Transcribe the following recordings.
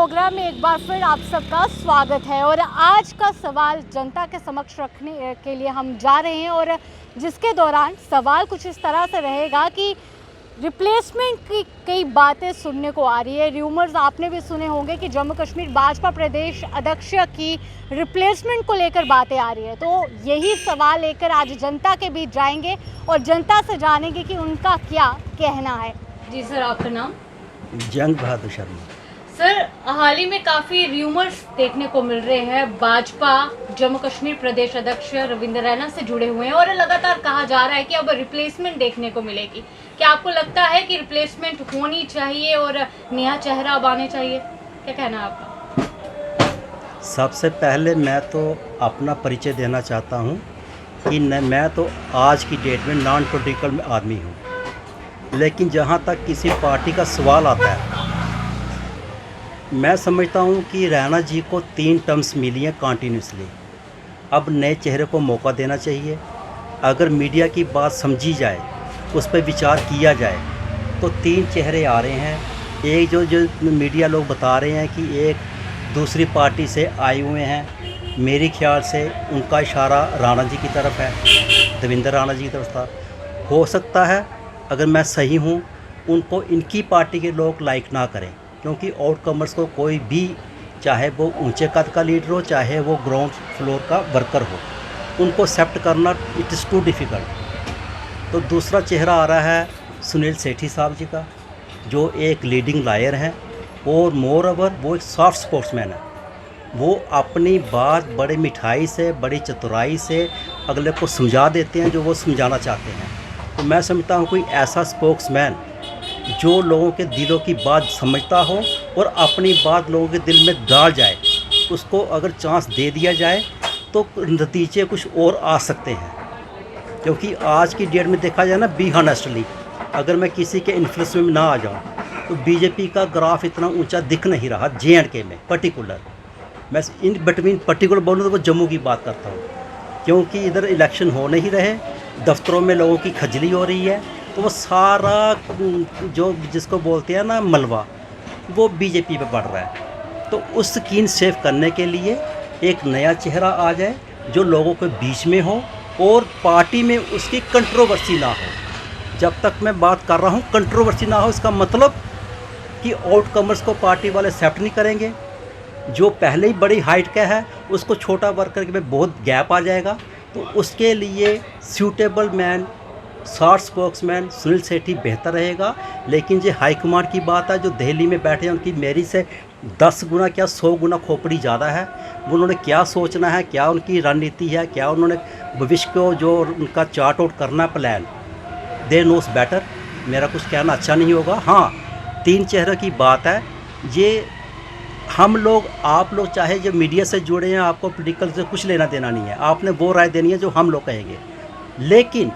Programme में एक बार फिर आप सबका स्वागत है। और आज का सवाल जनता के समक्ष रखने के लिए हम जा रहे हैं और जिसके दौरान सवाल कुछ इस तरह से रहेगा कि रिप्लेसमेंट की कई बातें सुनने को आ रही है। र्यूमर्स आपने भी सुने होंगे कि जम्मू कश्मीर भाजपा प्रदेश अध्यक्ष की रिप्लेसमेंट को लेकर बातें आ रही है। तो यही सवाल लेकर आज जनता के बीच जाएंगे और जनता से जानेंगे कि उनका क्या कहना है। जी सर, आपका नाम? जंग बहादुर शर्मा। सर, हाल ही में काफ़ी र्यूमर्स देखने को मिल रहे हैं, भाजपा जम्मू कश्मीर प्रदेश अध्यक्ष रविंद्र रैना से जुड़े हुए हैं और लगातार कहा जा रहा है कि अब रिप्लेसमेंट देखने को मिलेगी। क्या आपको लगता है कि रिप्लेसमेंट होनी चाहिए और नया चेहरा अब आने चाहिए? क्या कहना है आपका? सबसे पहले मैं तो अपना परिचय देना चाहता हूँ कि मैं तो आज की डेट में नॉन पॉलिटिकल आदमी हूँ, लेकिन जहाँ तक किसी पार्टी का सवाल आता है, मैं समझता हूँ कि रैना जी को 3 टर्म्स मिली हैं कॉन्टीन्यूसली। अब नए चेहरे को मौका देना चाहिए। अगर मीडिया की बात समझी जाए, उस पर विचार किया जाए, तो 3 चेहरे आ रहे हैं। एक जो मीडिया लोग बता रहे हैं कि एक दूसरी पार्टी से आए हुए हैं, मेरे ख्याल से उनका इशारा राणा जी की तरफ है, देवेंद्र राणा जी की तरफ था। हो सकता है अगर मैं सही हूँ, उनको इनकी पार्टी के लोग लाइक ना करें, क्योंकि आउटकमर्स को कोई भी, चाहे वो ऊंचे कद का लीडर हो, चाहे वो ग्राउंड फ्लोर का वर्कर हो, उनको एक्सेप्ट करना इट इज़ टू डिफ़िकल्ट। तो दूसरा चेहरा आ रहा है सुनील सेठी साहब जी का, जो एक लीडिंग लायर हैं और मोर ओवर वो एक सॉफ्ट स्पोर्ट्समैन है। वो अपनी बात बड़े मिठाई से, बड़ी चतुराई से अगले को समझा देते हैं जो वो समझाना चाहते हैं। तो मैं समझता हूँ कोई ऐसा स्पोक्समैन जो लोगों के दिलों की बात समझता हो और अपनी बात लोगों के दिल में डाल जाए, उसको अगर चांस दे दिया जाए तो नतीजे कुछ और आ सकते हैं। क्योंकि आज की डेट में देखा जाए ना, बी हॉनेस्टली, अगर मैं किसी के इन्फ्लुएंस में ना आ जाऊं, तो बीजेपी का ग्राफ इतना ऊंचा दिख नहीं रहा J&K में पर्टिकुलर। मैं इन बिटवीन पर्टिकुलर बोलूँ तो वो जम्मू की बात करता हूँ, क्योंकि इधर इलेक्शन हो नहीं रहे, दफ्तरों में लोगों की खजली हो रही है, तो वो सारा जो जिसको बोलते हैं ना मलबा, वो बीजेपी पे बढ़ रहा है। तो उस स्कीन सेव करने के लिए एक नया चेहरा आ जाए जो लोगों के बीच में हो और पार्टी में उसकी कंट्रोवर्सी ना हो। जब तक मैं बात कर रहा हूँ कंट्रोवर्सी ना हो, इसका मतलब कि आउटकमर्स को पार्टी वाले एक्सेप्ट नहीं करेंगे। जो पहले ही बड़ी हाइट का है उसको छोटा वर्कर में बहुत गैप आ जाएगा। तो उसके लिए suitable man, short spokesman Sunil Sethi बेहतर रहेगा। लेकिन जो हाईकमांड की बात है, जो दिल्ली में बैठे हैं, उनकी मेरी से 10 गुना क्या 100 गुना खोपड़ी ज़्यादा है। उन्होंने क्या सोचना है, क्या उनकी रणनीति है, क्या उन्होंने भविष्य को जो उनका चार्ट आउट करना प्लान, दे नोस बेटर। मेरा कुछ कहना अच्छा नहीं होगा। हाँ, 3 चेहरों की बात है। ये हम लोग, आप लोग चाहे जो मीडिया से जुड़े हैं, आपको पॉलिटिकल से कुछ लेना देना नहीं है, आपने वो राय देनी है जो हम लोग कहेंगे। लेकिन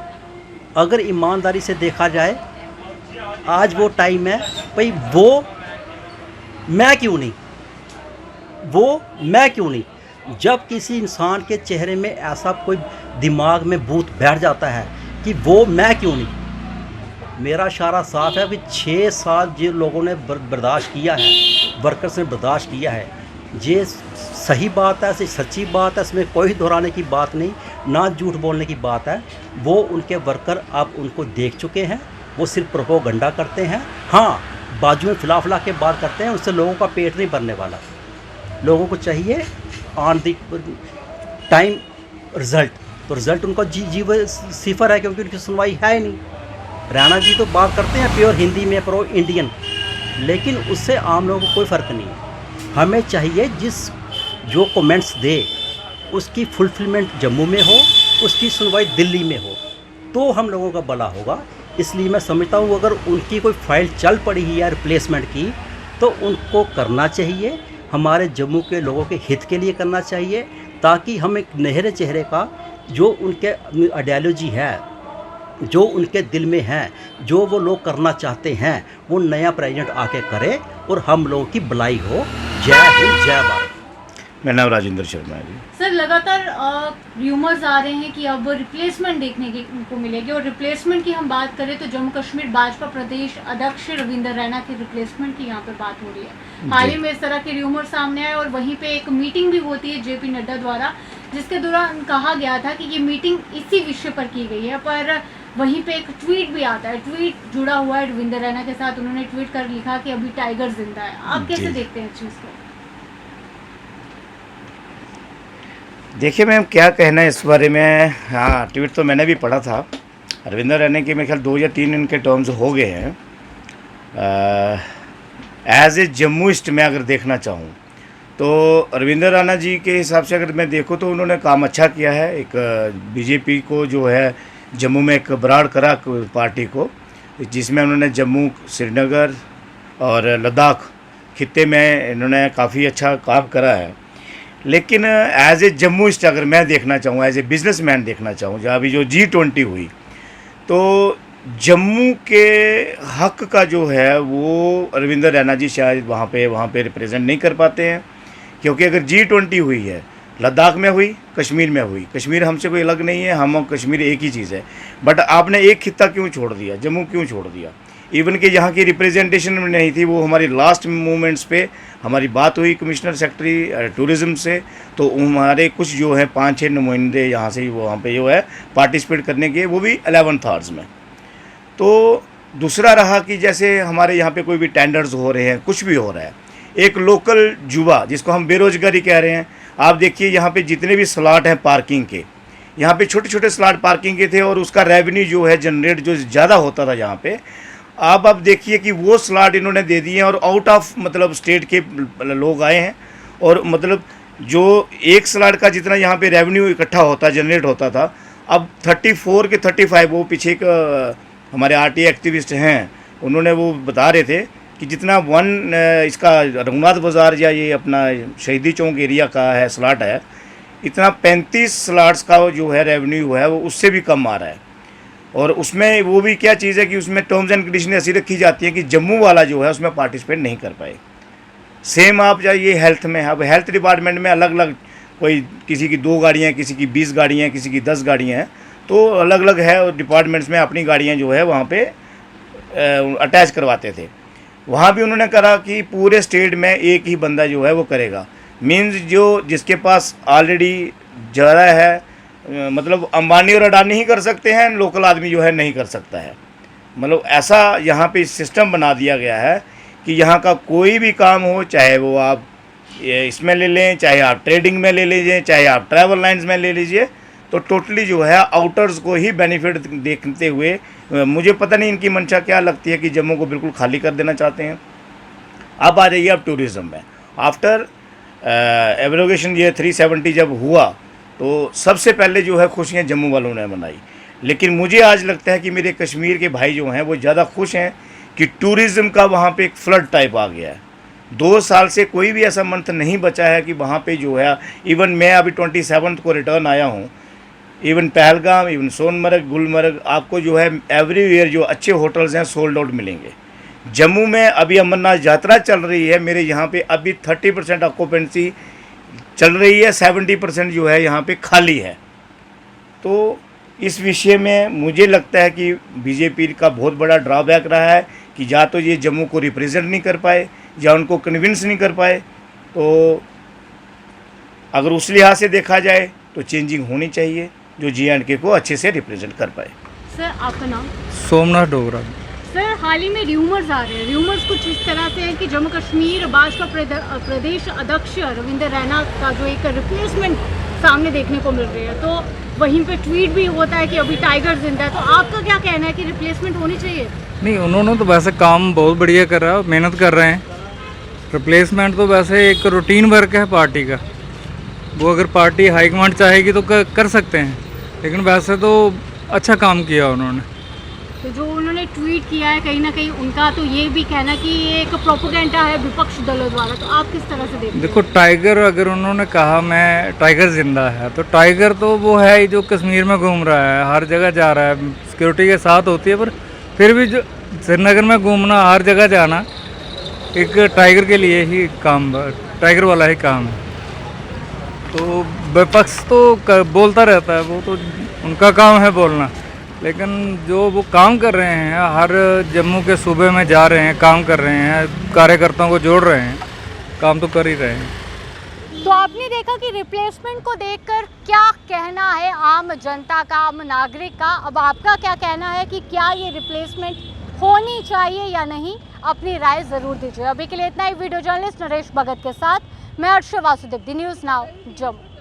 अगर ईमानदारी से देखा जाए, आज वो टाइम है भाई, वो मैं क्यों नहीं, वो मैं क्यों नहीं। जब किसी इंसान के चेहरे में ऐसा कोई दिमाग में भूत बैठ जाता है कि वो मैं क्यों नहीं, मेरा इशारा साफ है कि 6 साल जिन लोगों ने बर्दाश्त किया है, वर्कर्स ने बर्दाश्त किया है, ये सही बात है, सच्ची बात है, इसमें कोई दोहराने की बात नहीं, ना झूठ बोलने की बात है। वो उनके वर्कर अब उनको देख चुके हैं, वो सिर्फ प्रोपोगंडा करते हैं। हाँ, बाजू में फिला के बात करते हैं, उससे लोगों का पेट नहीं भरने वाला। लोगों को चाहिए ऑन द टाइम रिज़ल्ट। तो रिज़ल्ट उनका सिफर है, क्योंकि उनकी सुनवाई है ही नहीं। रैना जी तो बात करते हैं प्योर हिंदी में, प्रो इंडियन, लेकिन उससे आम लोगों को कोई फ़र्क नहीं है। हमें चाहिए जो कमेंट्स दे उसकी फुलफिलमेंट जम्मू में हो, उसकी सुनवाई दिल्ली में हो, तो हम लोगों का भला होगा। इसलिए मैं समझता हूँ अगर उनकी कोई फाइल चल पड़ी है रिप्लेसमेंट की, तो उनको करना चाहिए, हमारे जम्मू के लोगों के हित के लिए करना चाहिए, ताकि हम एक नहरे चेहरे का, जो उनके आइडियोलॉजी है, जो उनके दिल में है, जो वो लोग करना चाहते हैं, वो नया प्रेसिडेंट आके करे और हम लोगों की भलाई हो। जय हिंद, जय भारत। मेरा नाम राजेंद्र शर्मा है जी। सर लगातार र्यूमर्स आ रहे हैं कि अब रिप्लेसमेंट देखने को मिलेगी, और रिप्लेसमेंट की हम बात करें तो जम्मू कश्मीर भाजपा प्रदेश अध्यक्ष रविंद्र रैना की रिप्लेसमेंट की यहाँ पे बात हो रही है। हाल ही में इस तरह के र्यूमर सामने आए और वहीं पे एक मीटिंग भी होती है जेपी नड्डा द्वारा, जिसके दौरान कहा गया था कि ये मीटिंग इसी विषय पर की गई है। पर वहीं पे एक ट्वीट भी आता है, ट्वीट जुड़ा हुआ है रविंद्र रैना के साथ। उन्होंने ट्वीट कर लिखा कि अभी टाइगर जिंदा है। आप कैसे देखते हैं इस चीज़ को? देखिए मैम, क्या कहना है इस बारे में। हाँ, ट्वीट तो मैंने भी पढ़ा था। रविंद्र रैना के मेरे ख्याल 2 या 3 इनके टर्म्स हो गए हैं। एज ए जम्मूइस्ट मैं अगर देखना चाहूँ तो रविंद्र रैना जी के हिसाब से अगर मैं देखूँ तो उन्होंने काम अच्छा किया है। एक बीजेपी को जो है जम्मू में एक बराड़ करा पार्टी को, जिसमें उन्होंने जम्मू, श्रीनगर और लद्दाख खित्ते में इन्होंने काफ़ी अच्छा काम करा है। लेकिन एज ए जम्मूइस्ट अगर मैं देखना चाहूँ, एज ए बिजनेसमैन देखना चाहूँ, जहाँ अभी जो G20 हुई तो जम्मू के हक का जो है वो रविंद्र रैना जी शायद वहाँ पे रिप्रेजेंट नहीं कर पाते हैं। क्योंकि अगर G20 हुई है, लद्दाख में हुई, कश्मीर में हुई, कश्मीर हमसे कोई अलग नहीं है, हम और कश्मीर एक ही चीज़ है, बट आपने एक खित्ता क्यों छोड़ दिया, जम्मू क्यों छोड़ दिया? इवन कि यहाँ की रिप्रेजेंटेशन नहीं थी, वो हमारी लास्ट मोमेंट्स पे हमारी बात हुई कमिश्नर सेक्रेटरी टूरिज़्म से, तो हमारे कुछ जो है 5-6 नुमाइंदे यहाँ से वहाँ पे जो है पार्टिसिपेट करने के, वो भी 11th आवर्स में। तो दूसरा रहा कि जैसे हमारे यहाँ पे कोई भी टेंडर्स हो रहे हैं, कुछ भी हो रहा है, एक लोकल युवा जिसको हम बेरोजगारी कह रहे हैं, आप देखिए यहाँ पे जितने भी स्लॉट हैं पार्किंग के, यहाँ पे छोटे छोटे स्लॉट पार्किंग के थे और उसका रेवेन्यू जो है जनरेट जो ज़्यादा होता था यहाँ पे, आप देखिए कि वो स्लॉट इन्होंने दे दिए हैं और आउट ऑफ मतलब स्टेट के लोग आए हैं। और मतलब जो एक स्लॉट का जितना यहाँ पे रेवेन्यू इकट्ठा होता जनरेट होता था, अब 34 के 35, वो पीछे एक हमारे RTA एक्टिविस्ट हैं, उन्होंने वो बता रहे थे कि जितना इसका रघुनाथ बाज़ार या ये अपना शहीदी चौक एरिया का है स्लॉट है, इतना 35 स्लॉट्स का जो है रेवेन्यू है वो उससे भी कम आ रहा है। और उसमें वो भी क्या चीज़ है कि उसमें टर्म्स एंड कंडीशन ऐसी रखी जाती है कि जम्मू वाला जो है उसमें पार्टिसिपेट नहीं कर पाए। सेम आप जाइए हेल्थ में, अब हेल्थ डिपार्टमेंट में अलग अलग, कोई किसी की 2 गाड़ियाँ, किसी की 20 गाड़ियाँ, किसी की 10 गाड़ियाँ हैं, तो अलग अलग है। और डिपार्टमेंट्स में अपनी गाड़ियाँ जो है वहाँ पे अटैच करवाते थे। वहाँ भी उन्होंने कहा कि पूरे स्टेट में एक ही बंदा जो है वो करेगा। मीन्स जो जिसके पास ऑलरेडी ज़्यादा है, मतलब अंबानी और अडानी ही कर सकते हैं, लोकल आदमी जो है नहीं कर सकता है। मतलब ऐसा यहाँ पे सिस्टम बना दिया गया है कि यहाँ का कोई भी काम हो, चाहे वो आप इसमें ले लें, चाहे आप ट्रेडिंग में ले लीजिए, चाहे आप ट्रैवल लाइन्स में ले लीजिए, तो टोटली जो है आउटर्स को ही बेनिफिट देखते हुए, मुझे पता नहीं इनकी मंशा क्या लगती है कि जम्मू को बिल्कुल खाली कर देना चाहते हैं। अब आ जाइए अब टूरिज़्म में। आफ्टर एब्रोगेशन ये 370 जब हुआ तो सबसे पहले जो है खुशियाँ जम्मू वालों ने मनाई। लेकिन मुझे आज लगता है कि मेरे कश्मीर के भाई जो हैं वो ज़्यादा खुश हैं कि टूरिज़्म का वहाँ पे एक फ्लड टाइप आ गया है। 2 साल से कोई भी ऐसा मंथ नहीं बचा है कि वहाँ पे जो है, इवन मैं अभी 27 को रिटर्न आया हूँ, इवन पहलगाम, इवन सोनमर्ग, गुलमर्ग, आपको जो है एवरीवेयर जो अच्छे होटल्स हैं सोल्ड आउट मिलेंगे। जम्मू में अभी अमरनाथ यात्रा चल रही है, मेरे यहाँ पे अभी 30% ऑक्यूपेंसी चल रही है, 70% जो है यहाँ पे खाली है। तो इस विषय में मुझे लगता है कि बीजेपी का बहुत बड़ा ड्रॉबैक रहा है कि या तो ये जम्मू को रिप्रेजेंट नहीं कर पाए या उनको कन्विंस नहीं कर पाए। तो अगर उस लिहाज से देखा जाए तो चेंजिंग होनी चाहिए जो J&K को अच्छे से रिप्रेजेंट कर पाए। सर आपका नाम? सोमनाथ डोगरा। सर हाल ही में र्यूमर्स आ रहे हैं, र्यूमर्स कुछ इस तरह से हैं कि जम्मू कश्मीर भाजपा प्रदेश अध्यक्ष रविंद्र रैना का जो एक रिप्लेसमेंट सामने देखने को मिल रही है, तो वहीं पे ट्वीट भी होता है कि अभी टाइगर जिंदा है। तो आपका क्या कहना है कि रिप्लेसमेंट होनी चाहिए? नहीं, उन्होंने तो वैसे काम बहुत बढ़िया कर रहा है, मेहनत कर रहे हैं। रिप्लेसमेंट तो वैसे एक रूटीन वर्क है पार्टी का, वो अगर पार्टी हाईकमांड चाहेगी तो कर सकते हैं, लेकिन वैसे तो अच्छा काम किया उन्होंने। तो जो उन्होंने ट्वीट किया है कहीं ना कहीं उनका तो ये भी कहना कि ये एक प्रोपेगेंडा है विपक्ष दलों द्वारा, तो आप किस तरह से देखते हैं? देखो, टाइगर अगर उन्होंने कहा मैं टाइगर जिंदा है, तो टाइगर तो वो है ही जो कश्मीर में घूम रहा है, हर जगह जा रहा है, सिक्योरिटी के साथ होती है, पर फिर भी जो श्रीनगर में घूमना, हर जगह जाना एक टाइगर के लिए ही काम, टाइगर वाला ही काम है। तो विपक्ष तो बोलता रहता है, वो तो उनका काम है बोलना, लेकिन जो वो काम कर रहे हैं, हर जम्मू के सूबे में जा रहे हैं, काम कर रहे हैं, कार्यकर्ताओं को जोड़ रहे हैं, काम तो कर ही रहे हैं। तो आपने देखा कि रिप्लेसमेंट को देखकर क्या कहना है आम जनता का, आम नागरिक का। अब आपका क्या कहना है कि क्या ये रिप्लेसमेंट होनी चाहिए या नहीं, अपनी राय ज़रूर दीजिए। अभी के लिए इतना ही। वीडियो जर्नलिस्ट नरेश भगत के साथ मैं अर्श वासुदेव, दी न्यूज़ नाउ, जम्मू।